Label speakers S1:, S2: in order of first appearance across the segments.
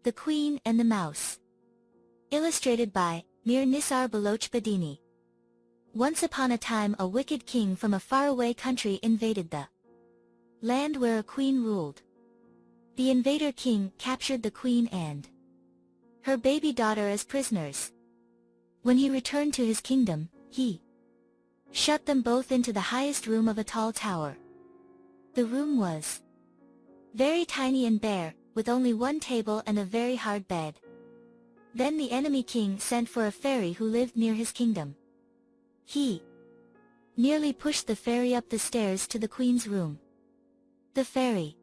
S1: The Queen and the Mouse. Illustrated by Mir Nisar Baloch Badini. Once upon a time a wicked king from a faraway country invaded the land where a queen ruled. The invader king captured the queen and her baby daughter as prisoners. When he returned to his kingdom, he shut them both into the highest room of a tall tower. The room was very tiny and bare, with only one table and a very hard bed. Then the enemy king sent for a fairy who lived near his kingdom. He nearly pushed the fairy up the stairs to the queen's room. The fairy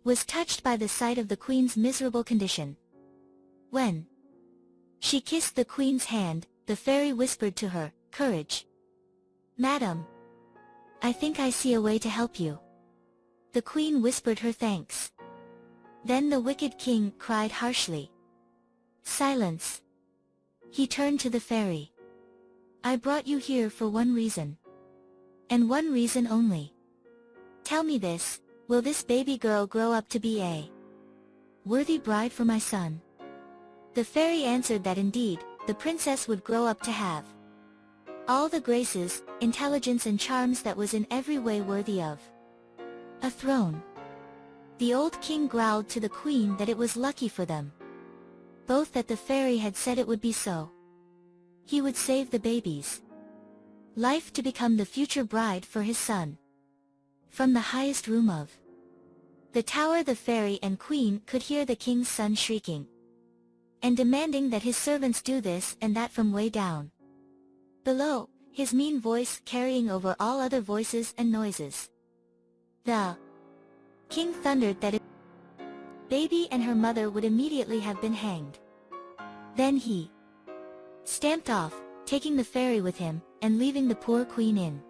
S1: was touched by the sight of the queen's miserable condition. When she kissed the queen's hand, the fairy whispered to her, "Courage, madam. I think I see a way to help you." The queen whispered her thanks. Then the wicked king cried harshly, "Silence!" He turned to the fairy. "I brought you here for one reason. And one reason only. Tell me this, will this baby girl grow up to be a worthy bride for my son?" The fairy answered that indeed, the princess would grow up to have all the graces, intelligence and charms that was in every way worthy of a throne. The old king growled to the queen that it was lucky for them both that the fairy had said it would be so. He would save the baby's life to become the future bride for his son. From the highest room of the tower the fairy and queen could hear the king's son shrieking and demanding that his servants do this and that from way down below, his mean voice carrying over all other voices and noises. The king thundered that if baby and her mother would immediately have been hanged. Then he stamped off, taking the fairy with him, and leaving the poor queen in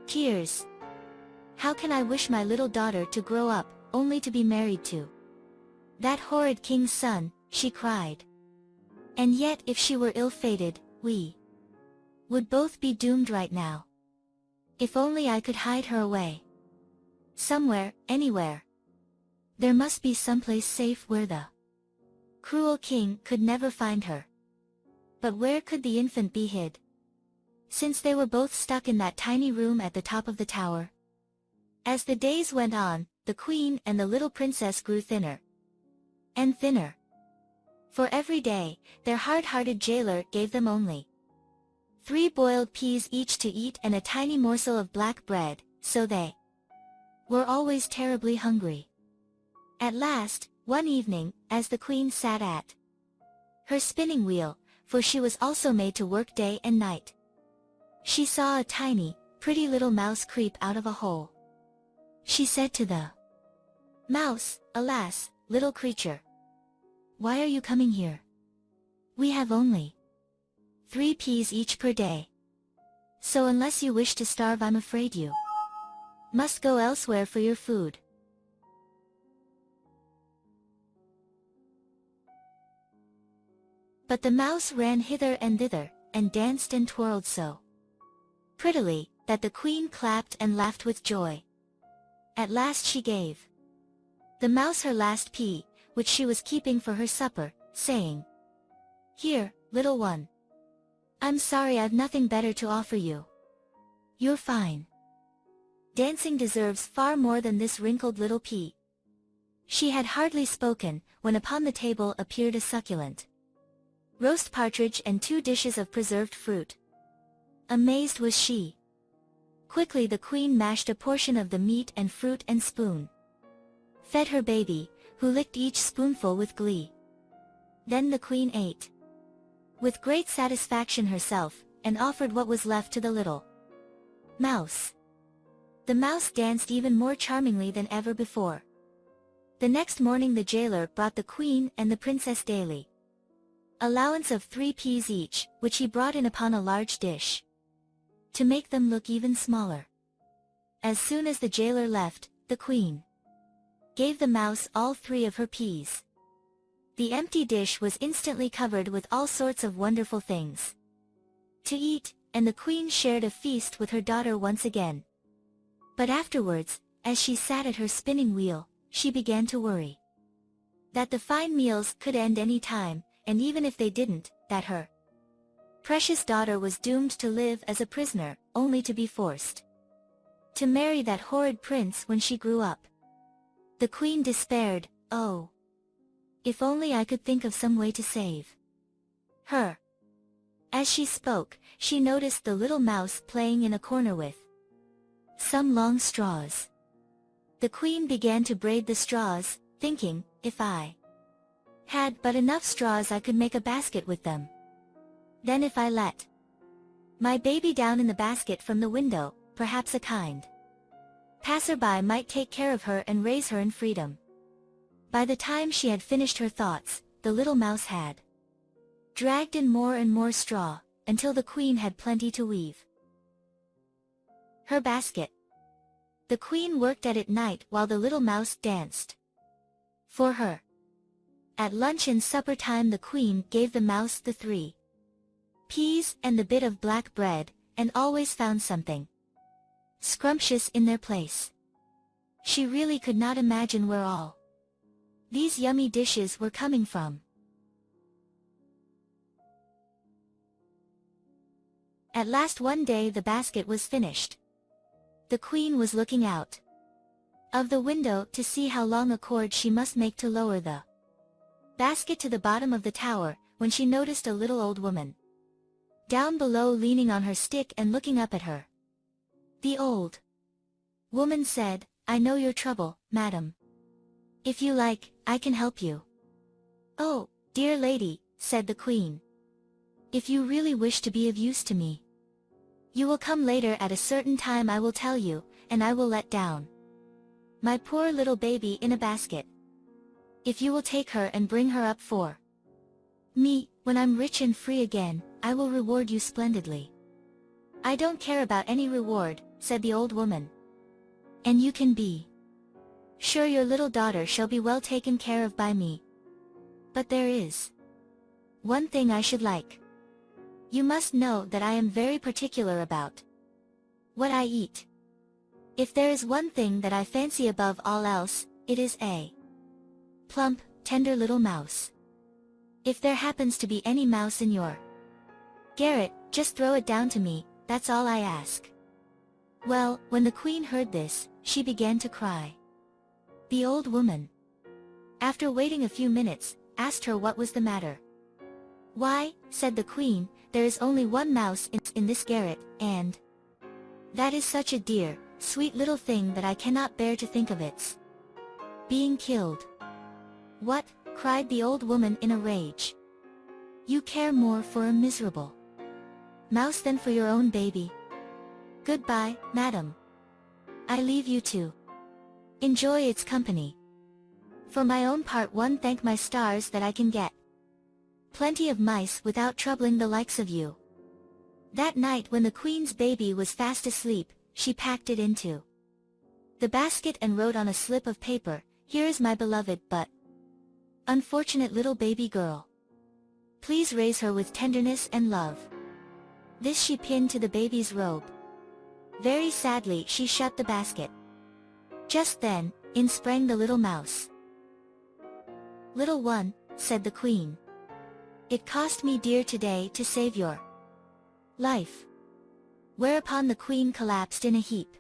S1: tears. "How can I wish my little daughter to grow up, only to be married to that horrid king's son?" she cried. "And yet if she were ill-fated, we would both be doomed right now. If only I could hide her away. Somewhere, anywhere. There must be someplace safe where the cruel king could never find her." But where could the infant be hid, since they were both stuck in that tiny room at the top of the tower? As the days went on, the queen and the little princess grew thinner and thinner. For every day, their hard-hearted jailer gave them only 3 boiled peas each to eat and a tiny morsel of black bread, so they were always terribly hungry. At last, one evening, as the queen sat at her spinning wheel, for she was also made to work day and night, she saw a tiny, pretty little mouse creep out of a hole. She said to the mouse, "Alas, little creature, why are you coming here? We have only 3 peas each per day. So unless you wish to starve, I'm afraid you must go elsewhere for your food." But the mouse ran hither and thither, and danced and twirled so prettily, that the queen clapped and laughed with joy. At last she gave the mouse her last pea, which she was keeping for her supper, saying, "Here, little one. I'm sorry I've nothing better to offer you. You're fine. Dancing deserves far more than this wrinkled little pea." She had hardly spoken, when upon the table appeared a succulent roast partridge and 2 dishes of preserved fruit. Amazed was she. Quickly the queen mashed a portion of the meat and fruit and fed her baby, who licked each spoonful with glee. Then the queen ate with great satisfaction herself, and offered what was left to the little mouse. The mouse danced even more charmingly than ever before. The next morning the jailer brought the queen and the princess daily allowance of 3 peas each, which he brought in upon a large dish, to make them look even smaller. As soon as the jailer left, the queen gave the mouse all 3 of her peas. The empty dish was instantly covered with all sorts of wonderful things to eat, and the queen shared a feast with her daughter once again. But afterwards, as she sat at her spinning wheel, she began to worry. That the fine meals could end any time, and even if they didn't, that her precious daughter was doomed to live as a prisoner, only to be forced to marry that horrid prince when she grew up. The queen despaired. Oh, if only I could think of some way to save her. As she spoke, she noticed the little mouse playing in a corner with some long straws. The queen began to braid the straws, thinking, if I had but enough straws I could make a basket with them. Then if I let my baby down in the basket from the window, perhaps a kind passerby might take care of her and raise her in freedom. By the time she had finished her thoughts, the little mouse had dragged in more and more straw, until the queen had plenty to weave her basket. The queen worked at it night while the little mouse danced for her. At lunch and supper time the queen gave the mouse the 3 peas and the bit of black bread, and always found something scrumptious in their place. She really could not imagine where all these yummy dishes were coming from. At last one day the basket was finished. The queen was looking out of the window to see how long a cord she must make to lower the basket to the bottom of the tower, when she noticed a little old woman down below leaning on her stick and looking up at her. The old woman said, I know your trouble, madam. If you like, I can help you. Oh, dear lady, said the queen. If you really wish to be of use to me, you will come later at a certain time I will tell you, and I will let down my poor little baby in a basket. If you will take her and bring her up for me, when I'm rich and free again, I will reward you splendidly. I don't care about any reward, said the old woman. And you can be sure your little daughter shall be well taken care of by me. But there is one thing I should like. You must know that I am very particular about what I eat. If there is one thing that I fancy above all else, it is a plump, tender little mouse. If there happens to be any mouse in your garret, just throw it down to me, that's all I ask. Well, when the queen heard this, she began to cry. The old woman, after waiting a few minutes, asked her what was the matter. Why, said the queen, there is only one mouse in this garret, and that is such a dear, sweet little thing that I cannot bear to think of its being killed. What? Cried the old woman in a rage. You care more for a miserable mouse than for your own baby. Goodbye, madam. I leave you to enjoy its company. For my own part, one thank my stars that I can get plenty of mice without troubling the likes of you. That night when the queen's baby was fast asleep, she packed it into the basket and wrote on a slip of paper, Here is my beloved but unfortunate little baby girl. Please raise her with tenderness and love. This she pinned to the baby's robe. Very sadly she shut the basket. Just then, in sprang the little mouse. Little one, said the queen. It cost me dear today to save your life. Whereupon the queen collapsed in a heap.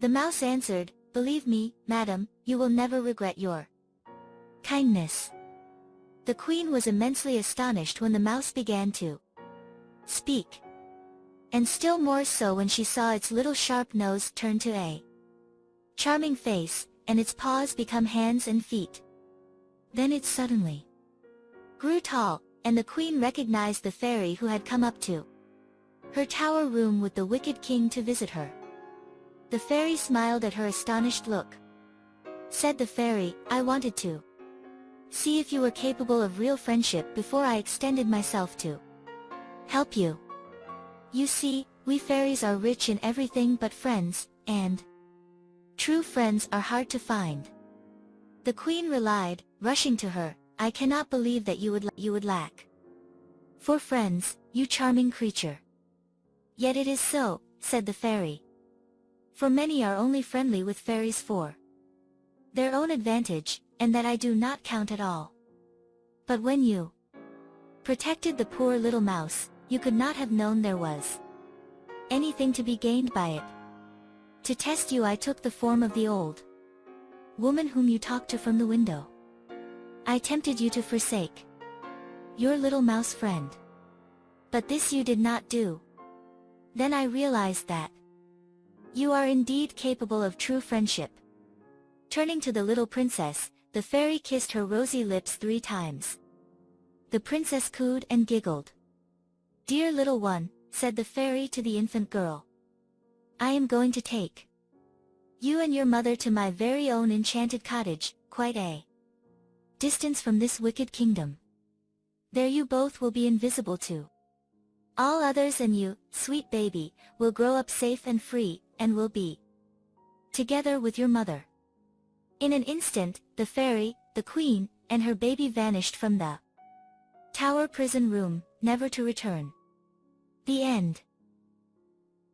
S1: The mouse answered, Believe me, madam, you will never regret your kindness. The queen was immensely astonished when the mouse began to speak, and still more so when she saw its little sharp nose turn to a charming face, and its paws become hands and feet. Then it suddenly grew tall, and the queen recognized the fairy who had come up to her tower room with the wicked king to visit her. The fairy smiled at her astonished look. Said the fairy, I wanted to see if you were capable of real friendship before I extended myself to help you. You see, we fairies are rich in everything but friends, and true friends are hard to find. The queen relied, rushing to her, I cannot believe that you would lack for friends, you charming creature. Yet it is so, said the fairy. For many are only friendly with fairies for their own advantage, and that I do not count at all. But when you protected the poor little mouse, you could not have known there was anything to be gained by it. To test you I took the form of the old woman whom you talked to from the window. I tempted you to forsake your little mouse friend. But this you did not do. Then I realized that you are indeed capable of true friendship. Turning to the little princess, the fairy kissed her rosy lips 3 times. The princess cooed and giggled. "Dear little one," said the fairy to the infant girl, "I am going to take you and your mother to my very own enchanted cottage, quite a distance from this wicked kingdom. There you both will be invisible to all others, and you, sweet baby, will grow up safe and free, and will be together with your mother." In an instant, the fairy, the queen, and her baby vanished from the tower prison room, never to return. The end.